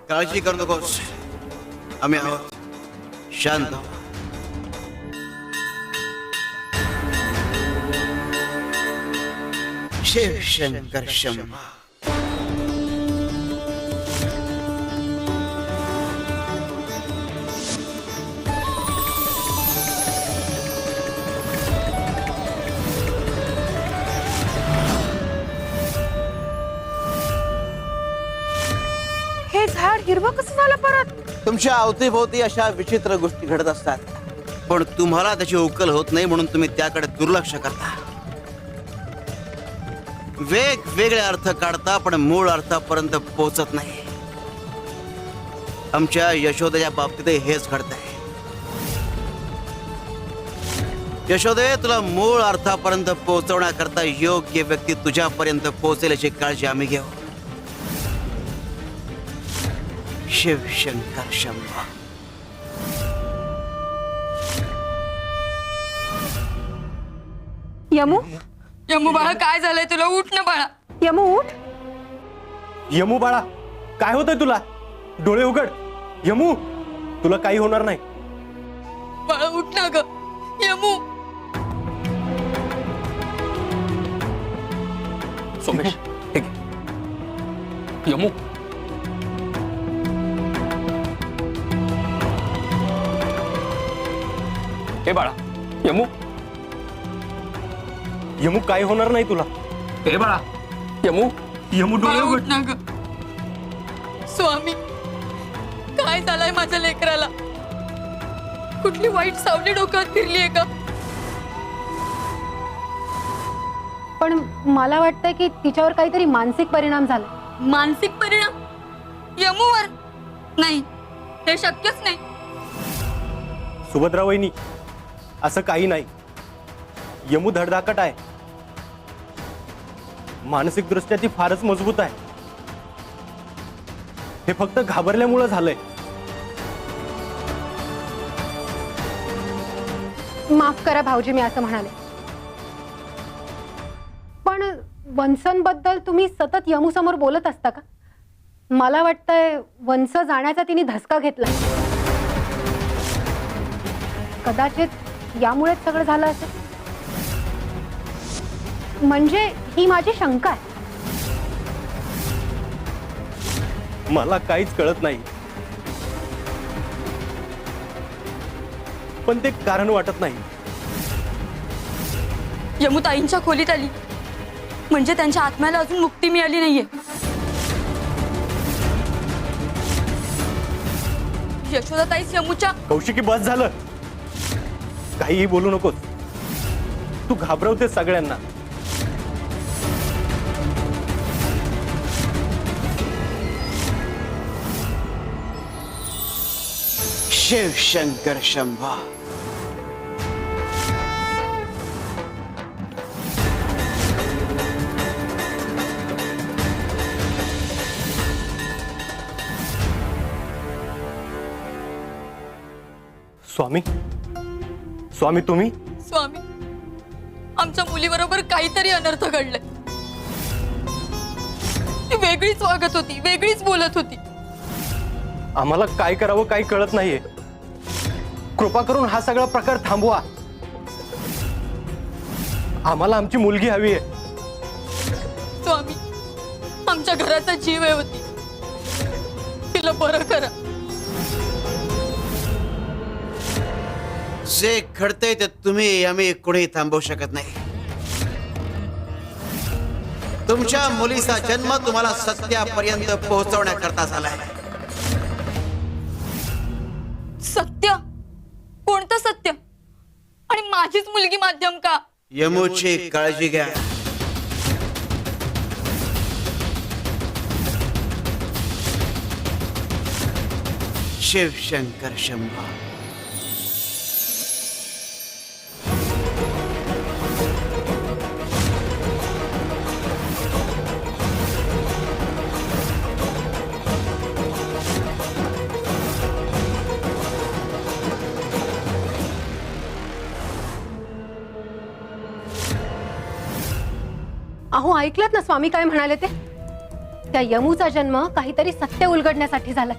काळजी करू नकोस, आम्ही आहोत. शांत हो. शिव शंकर शंभो. हे झाड हिरवं कसं झालं परत? तुमच्या अवतीभोवती अशा विचित्र गोष्टी घडत असतात, पण तुम्हाला त्याची उकल होत नाही म्हणून तुम्ही त्याकडे दुर्लक्ष करता. वेगवेगळे अर्थ काढता पण मूळ अर्थापर्यंत पोहोचत नाही. आमच्या यशोदेच्या बाबतीतही हेच घडतंय. यशोदे, तुला मूळ अर्थापर्यंत पोहोचवण्याकरता योग्य व्यक्ती तुझ्यापर्यंत पोहोचेल याची काळजी आम्ही घेऊ. शिव शंकर शंभो. यमू, यमू बाळा, काय झालंय तुला? उठ ना बाळा. यमू उठ. यमू बाळा, काय होतंय तुला? डोळे उघड. यमू, तुला काही होणार नाही. बाळा उठ ना ग. यमू. सोमेश, हे घे. यमू, हे बाळा. यमू, यमू, काही होणार नाही तुला. हे बाळा. यमू, यमू, डोळे बाळा उघड. उठ ना ग. स्वामी, काय झालंय माझ्या लेकराला? कुठली वाईट सावली डोक्यावर फिरलीये का? पण मला वाटतंय की तिच्यावर काहीतरी मानसिक परिणाम झाला. मानसिक परिणाम यमूवर? नाही, हे शक्यच नाही. सुभद्रा वहिनी, असं काही नाही. यमू धडधाकट आहे. मानसिक दृष्ट्या ती फारच मजबूत आहे. हे फक्त घाबरल्यामुळे झालंय. माफ करा भाऊजी, मी असं म्हणाले. पण वंसन बद्दल तुम्ही सतत यमू समोर बोलत असता का? मला वाटतंय वंस जाण्याचा तिने धसका घेतला. कदाचित यामुळेच सगळं झालं असेल. म्हणजे ही माझी शंका आहे. मला काहीच कळत नाही, पण ते कारण वाटत नाही. यमू ताईंच्या खोलीत आली म्हणजे त्यांच्या आत्म्याला अजून मुक्ती मिळाली नाहीये. यशोदा ताईच यमूच्या. कौशिकी, बस झालं. काहीही बोलू नकोस. तू घाबरवते सगळ्यांना. शिव शंकर शंभो. स्वामी, स्वामी तुम्ही? स्वामी, आमच्या मुलीबरोबर काहीतरी अनर्थ घडलाय. ती वेगळीच वागत होती, वेगळीच बोलत होती. आम्हाला काय करावं काही कळत नाहीये. कृपा करून हा सगळा प्रकार थांबवा. आम्हाला आमची मुलगी हवी आहे. स्वामी, आमच्या घराचा जीव आहे होती. तिला बरं करा. जे घडतंय ते तुम्ही आम्ही कोणी थांबवू शकत नाही. तुमच्या मुलीचा जन्म तुम्हाला सत्यापर्यंत पोहोचवण्याकरता झालाय. सत्य? कोणतं सत्य? आणि माझीच मुलगी माध्यम का? यमूची काळजी घ्या. शिव शंकर शंभो. अहो, ऐकलत ना स्वामी काय म्हणाले ते? त्या यमूचा जन्म काहीतरी सत्य उलगडण्यासाठी झाला.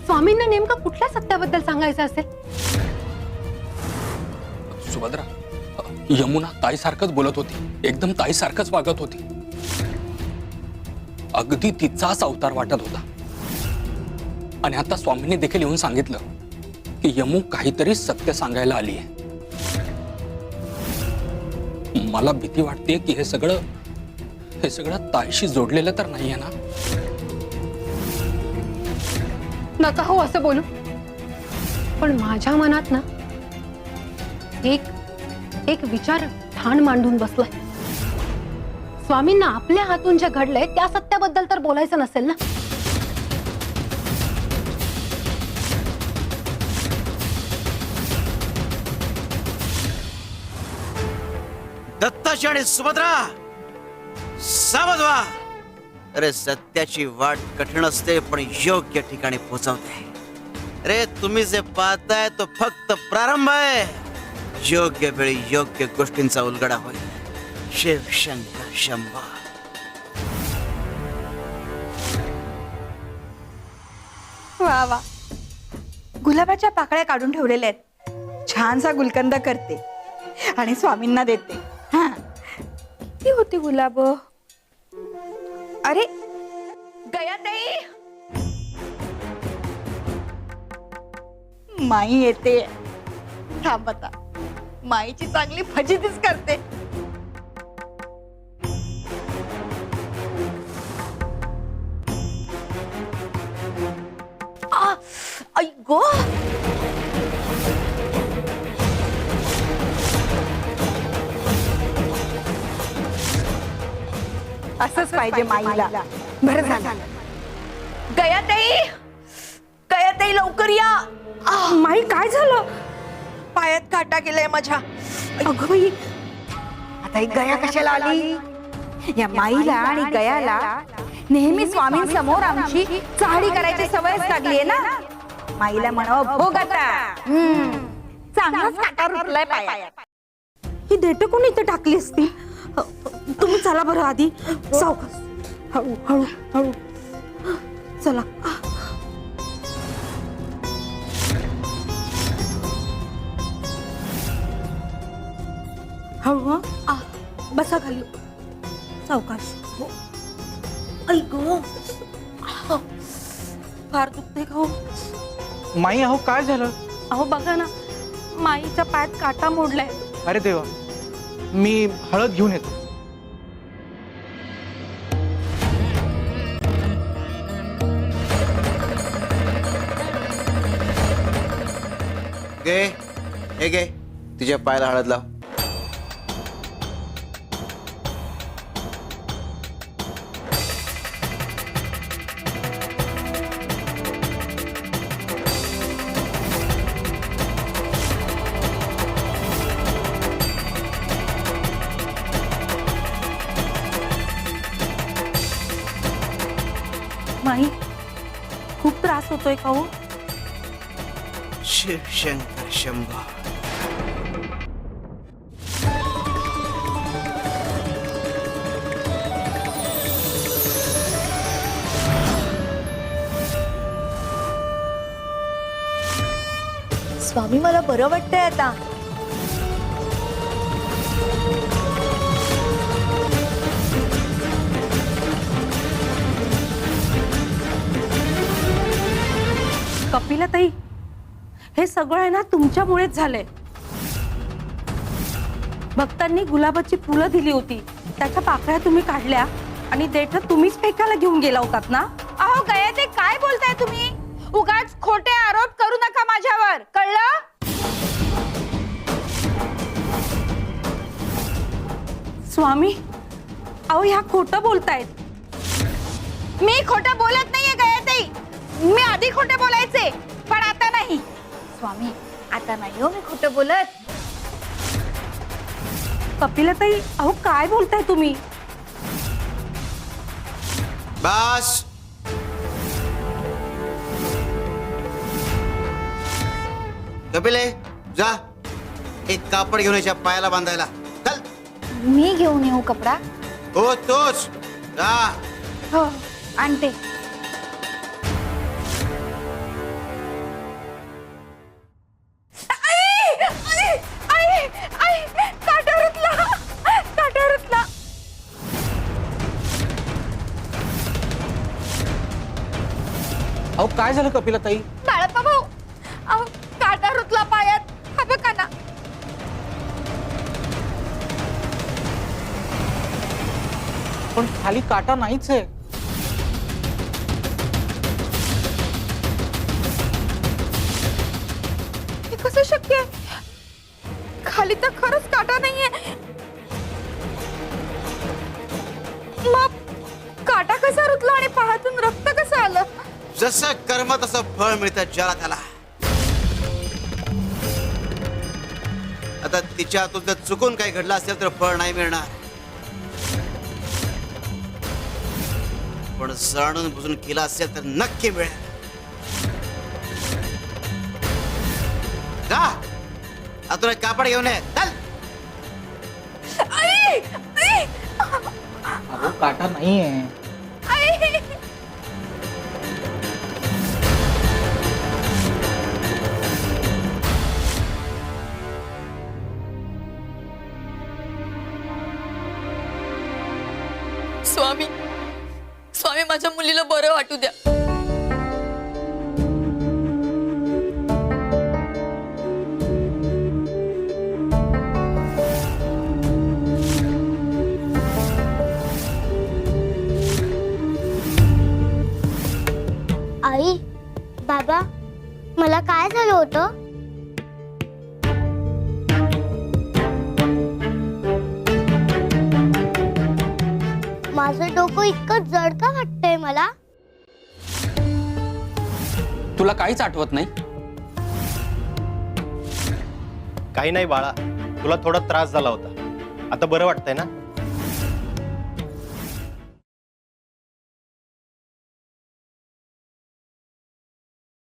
स्वामींना नेमकं कुठल्या सत्याबद्दल सांगायचं असेल? सुभद्रा, यमुना ताईसारखंच बोलत होती, एकदम ताईसारखंच वागत होती. अगदी तिचाच अवतार वाटत होता. आणि आता स्वामींनी देखील येऊन सांगितलं की यमू काहीतरी सत्य सांगायला आली आहे. मला भीती वाटते की हे सगळं ताईशी जोडलेलं तर नाहीये ना. नका हो असं बोलू. पण माझ्या मनात ना एक विचार ठाण मांडून बसलाय. स्वामींना आपल्या हातून जे घडलंय त्या सत्याबद्दल तर बोलायचं नसेल ना. दत्ताजी आणि सुभद्रा सावध व्हा. अरे सत्याची वाट कठीण असते पण योग्य ठिकाणी पोहोचवते. अरे तुम्ही जे पाहताय तो फक्त प्रारंभ आहे. योग्य वेळी योग्य गोष्टींचा उलगडा होईल. शिवशंकर शंभो. वा वा, गुलाबाच्या पाकळ्या काढून ठेवलेल्या आहेत. छानसा गुलकंद करते आणि स्वामींना देते. हा, किती होती गुलाब? अरे गयाताई, माई येते. थांब आता, माईची चांगली फजितीच करते. आई गो, असंच पाहिजे माईला. बरं झालं. गयाताई लवकर या. माई काय झालं? पायात काटा गेलाय माझ्या. अगं बाई, आता ही गया कशाला आली? या माईला आणि गयाला नेहमी स्वामींसमोर आमची चाहडी करायची सवयच लागलीये ना. माईला म्हणावं भोग आता. चांगलाच काटा रुतलाय पायात. ही देठ कोणी इथे टाकली असती? तुम्ही चला बरं आधी. सावकाश, हळू हळू हळू चला. हळू. हा, बसा खाली. सावकाश. ऐक, फार दुखते का हो? माई अहो काय झालं? अहो बघा ना, माईच्या पायात काटा मोडलाय. अरे देवा, मी हळद घेऊन येतो. गे हे गे, तिच्या पायाला हळद लाव. माई, खूप त्रास होतोय का हो? शिवशंकर शंभो. स्वामी, मला बरं वाटतंय आता. कपिलाताई, हे सगळं आहे ना तुमच्यामुळेच झालंय. भक्तांनी गुलाबाची फुलं दिली होती, त्याच्या पाकळ्या तुम्ही काढल्या आणि देठ तुम्हीच फेकायला घेऊन गेला होतात ना. अहो गयाताई, काय बोलताय तुम्ही? उगाच खोटे आरोप करू नका माझ्यावर, कळलं? स्वामी, अहो ह्या खोटं बोलतायत. मी खोटं बोलत नाहीये गयाताई. मी आधी खोटं बोलायचे, पण आता नाही. स्वामी, आता नाही हो मी खोटं बोलत. कपिलाताई, अहो काय बोलताय तुम्ही? बस. कपिले, जा एक कापड घेऊन याच्या पायाला बांधायला. चल. मी घेऊन येऊ कपडा? हो तोच. जा. हो आणते. काटा रुतला. अहो काय झालं कपिला ताई? बाळप्पा भाऊ, अहो काटा रुतला पायात. हा बघा ना. पण खाली काटा नाहीच आहे. हे कसं शक्य आहे? खाली तर खरंच काटा नाहीये. मग काटा कसा रुतला आणि पायातून रक्त कसं आलं? जसं कर्म तसं फळ मिळतं ज्याला त्याला. आता तिच्या हातून जर चुकून काही घडलं असेल तर फळ नाही मिळणार, पण जाणून बुजून केला असेल तर नक्की मिळेल. जा आतून एक कापड घेऊन ये. चल. अहो काटा नाहीये. स्वामी स्वामी माझ्या मुलीला बरं वाटू द्या. आई, बाबा, मला काय झालं होतं? माझं डोकं इतकं जड का वाटतंय मला? तुला काहीच आठवत नाही? काही नाही बाळा, तुला थोडा त्रास झाला होता. आता बरं वाटतंय ना?